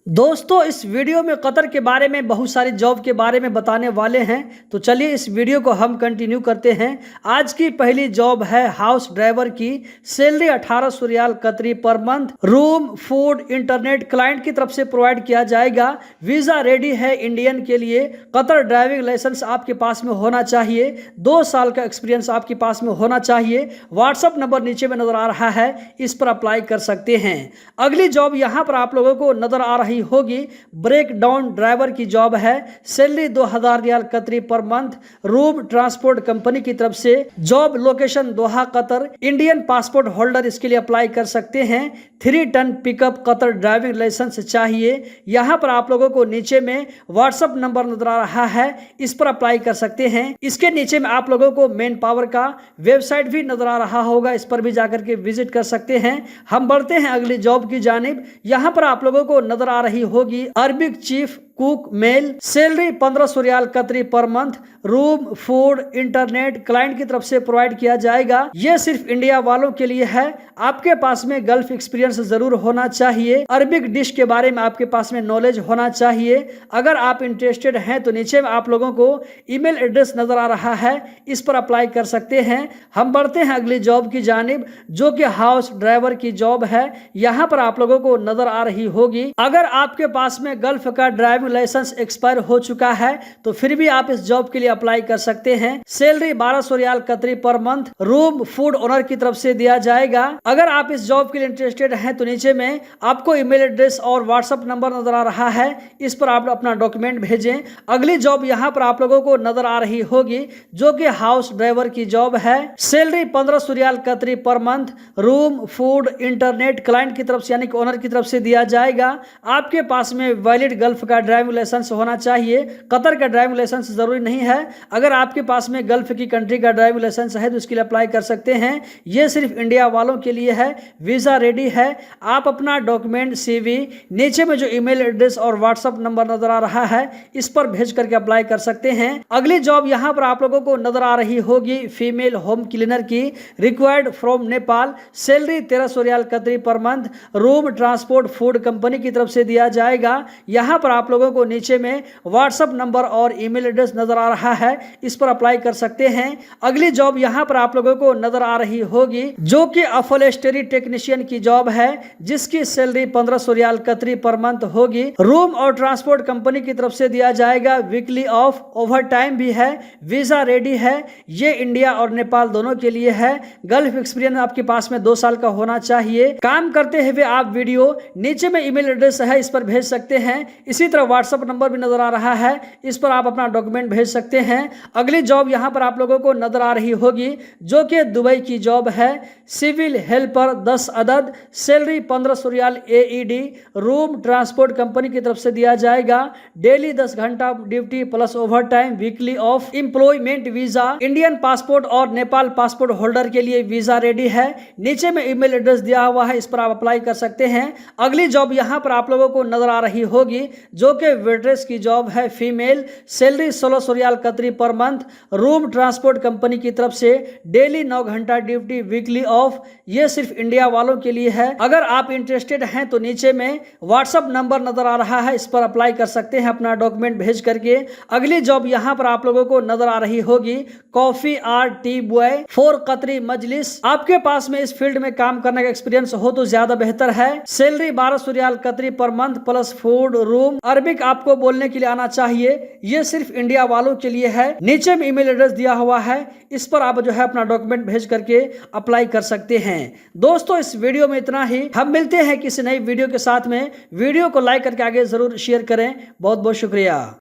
दोस्तों इस वीडियो में कतर के बारे में बहुत सारी जॉब के बारे में बताने वाले हैं। तो चलिए इस वीडियो को हम कंटिन्यू करते हैं। आज की पहली जॉब है हाउस ड्राइवर की। सैलरी 1800 रियाल कतरी पर month. Room, food, internet client की तरफ से प्रोवाइड किया जाएगा। वीजा रेडी है इंडियन के लिए। कतर ड्राइविंग लाइसेंस आपके पास में होना चाहिए। 2 साल का एक्सपीरियंस आपके पास में होना चाहिए। व्हाट्सअप नंबर नीचे में नजर आ रहा है, इस पर अप्लाई कर सकते हैं। अगली जॉब यहाँ पर आप लोगों को नजर आ रही होगी, ब्रेक डाउन ड्राइवर की जॉब है। सैलरी 2000 रियाल कतरी पर मंथ। रूम ट्रांसपोर्ट कंपनी की तरफ से। Job location Doha Qatar. Indian passport holder इसके लिए अप्लाई कर सकते हैं। 3 ton pickup Qatar driving licence चाहिए। यहाँ पर आप लोगों को नीचे में व्हाट्सएप नंबर नजर आ रहा है, इस पर अप्लाई कर सकते हैं। इसके नीचे में आप लोगों को मेन पावर का वेबसाइट भी नजर आ रहा होगा, इस पर भी जाकर के विजिट कर सकते हैं। हम बढ़ते हैं अगली जॉब की जानिब। यहाँ पर आप लोगों को नजर आ रही होगी Arabic chief cook male. Salary 1500 riyal Qatari पर month. Room, food, internet client की तरफ से प्रोवाइड किया जाएगा। यह सिर्फ इंडिया वालों के लिए है। आपके पास में गल्फ एक्सपीरियंस जरूर होना चाहिए। अरबिक डिश के बारे में आपके पास में नॉलेज होना चाहिए। अगर आप इंटरेस्टेड हैं तो नीचे में आप लोगों को ईमेल एड्रेस नजर आ रहा है, इस पर अप्लाई कर सकते हैं। हम बढ़ते हैं अगली जॉब की जानिब, जो कि हाउस ड्राइवर की जॉब है। यहाँ पर आप लोगों को नजर आ रही होगी, अगर आपके पास में गल्फ का ड्राइविंग लाइसेंस एक्सपायर हो चुका है तो फिर भी आप इस जॉब के लिए अप्लाई कर सकते हैं। सैलरी 1200 रियाल कतरी पर मंथ। रूम, फूड ओनर की तरफ से दिया जाएगा। अगर आप इस जॉब के लिए इंटरेस्टेड हैं तो नीचे में आपको ईमेल एड्रेस और व्हाट्सएप नंबर नजर आ रहा है, इस पर आप अपना डॉक्यूमेंट भेजें। अगली जॉब यहाँ पर आप लोगों को नजर आ रही होगी, जो कि हाउस ड्राइवर की जॉब है। सैलरी 1500 रियाल कतरी पर month. Room, food, internet client की तरफ से यानी कि ओनर की तरफ से दिया जाएगा। आपके पास में वैलिड गल्फ का ड्राइविंग लाइसेंस होना चाहिए। कतर का ड्राइविंग लाइसेंस जरूरी नहीं है। अगर आपके पास में गल्फ की कंट्री का ड्राइविंग लाइसेंस है तो इसके लिए अप्लाई कर सकते हैं। यह सिर्फ इंडिया वालों के लिए है। वीजा रेडी है। आप अपना डॉक्यूमेंट, सीवी नीचे में जो ईमेल एड्रेस और व्हाट्सएप नंबर नजर आ रहा है, इस पर भेज करके अप्लाई कर सकते हैं। अगली जॉब यहाँ पर आप लोगों को नजर आ रही होगी फीमेल होम क्लीनर की। Required from Nepal. Salary 1300 riyal Qatari पर month. Room, transport, food company की तरफ से दिया जाएगा। यहाँ पर आप लोगों को नीचे में व्हाट्सएप नंबर और ईमेल एड्रेस नजर आ रहा है, इस पर अप्लाई कर सकते हैं। अगली जॉब यहाँ पर आप लोगों को नजर आ रही होगी, जो कि अपहोल्स्टरी टेक्नीशियन की जॉब है, जिसकी salary 1500 riyal Qatari per month होगी। रूम और ट्रांसपोर्ट कंपनी की तरफ से दिया जाएगा। वीकली ऑफ, ओवर टाइम भी है। वीजा रेडी है। ये इंडिया और नेपाल दोनों के लिए है। गल्फ एक्सपीरियंस आपके पास में 2 साल का होना चाहिए। काम करते हुए आप वीडियो नीचे में ईमेल एड्रेस है, इस पर भेज सकते हैं। इसी तरह व्हाट्सएप नंबर भी नजर आ रहा है, इस पर आप अपना डॉक्यूमेंट भेज सकते हैं। अगली जॉब यहाँ पर आप लोगों को नजर आ रही होगी, जो कि दुबई की जॉब है। सिविल हेल्पर 10 अदद। सैलरी 1500 रियाल AED। रूम, ट्रांसपोर्ट कंपनी की तरफ से दिया जाएगा। डेली 10 घंटा duty plus over time. Weekly off. Employment visa. Indian passport और नेपाल पासपोर्ट होल्डर के लिए वीजा रेडी है। नीचे में ईमेल एड्रेस दिया हुआ है, इस पर आप अप्लाई कर सकते हैं। अगली जॉब यहाँ पर आप लोगों को नजर आ रही होगी, जो कि वेट्रेस की जॉब है फीमेल। सैलरी 1600 रियाल कतरी पर मंथ। रूम, ट्रांसपोर्ट कंपनी की तरफ से। डेली 9 घंटा ड्यूटी, वीकली ऑफ। ये सिर्फ इंडिया वालों के लिए है। अगर आप इंटरेस्टेड हैं तो नीचे में व्हाट्सएप नंबर नजर आ रहा है, इस पर अप्लाई कर सकते हैं अपना डॉक्यूमेंट भेज करके। अगली जॉब यहाँ पर आप लोगों को नजर आ रही होगी, coffee R T boy for कतरी मजलिस। आपके पास में इस फील्ड में काम करने का एक्सपीरियंस हो तो ज्यादा बेहतर है। Salary 1200 riyal Qatari per month plus food, room. Arabic आपको बोलने के लिए आना चाहिए। यह सिर्फ इंडिया वालों के लिए है। नीचे में ईमेल एड्रेस दिया हुआ है, इस पर आप जो है अपना डॉक्यूमेंट भेज करके अप्लाई कर सकते हैं। दोस्तों इस वीडियो में इतना ही। हम मिलते हैं किसी नई वीडियो के साथ में। वीडियो को लाइक करके आगे जरूर शेयर करें। बहुत बहुत शुक्रिया।